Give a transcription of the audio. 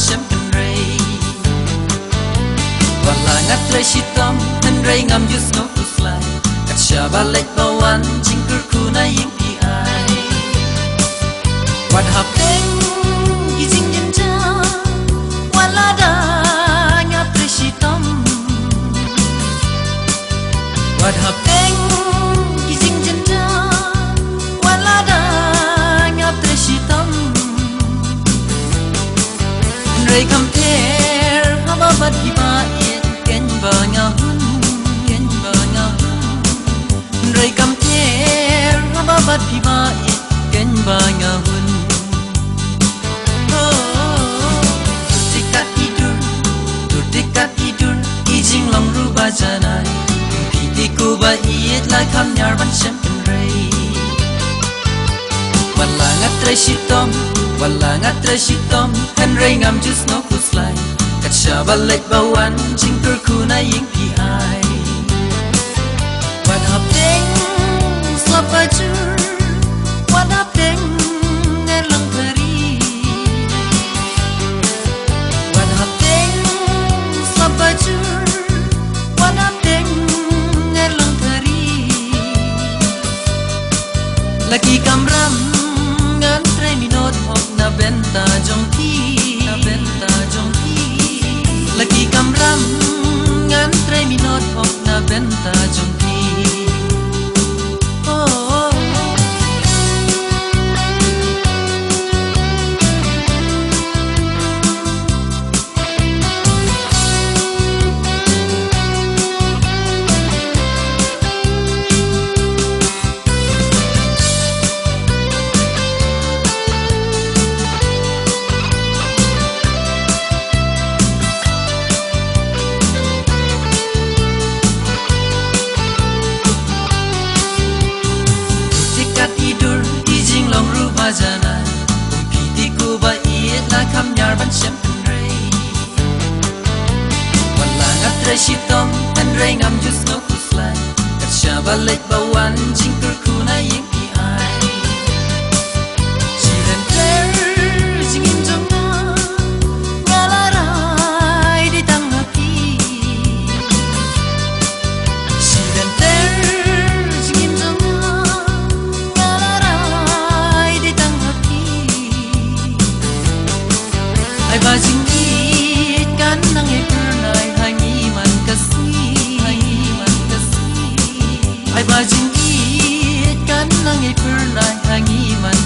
xem cần rây và là ngắt rây chỉ tâm thân rây ngắm như snow kus lại cắt xa ba lệch bao ăn chính cứ khu na yếm đi ai quan hợp đến ghi dinh nhân cha quan la đa ngắt rây chỉ tâm quan hợp đến ghi dinh nhân cha quan la đa ngắt rây chỉ tâm rây cầm theo haba bát hi ba yết ken ba ngao rây cầm theo haba bát hi ba yết ken ba ngao tikat idur ijing long ru ba janai piti ku ba yet la kham nyar ban sem rei wala ngat rei sitom wala ngat rei sitom kan rei ngam just no kuslai kat sha ba lek ba wan jing kur ku na ying pi ai wat hap ding slap ba jur wat hap ding ngan lang thari wat hap ding slap ba jur wat hap ding ngan lang thari lagi kamram ngan tre minot hok na benta jong ki lagi kamram ngan tre minot hok na benta jong ki jana piti ku ba yet la kham nyar ban sem rei wala ngat rei sitom tan rei ngam just no kuslai kat sha ba lek ba wan jing kur ku na ying pi ai jiren ter jing in jong na ngala rai di tang hati jiren ter jing in jong ai ba jing it kan nang e pernai hangi man kasi ai ba jing it kan nang e pernai hangi man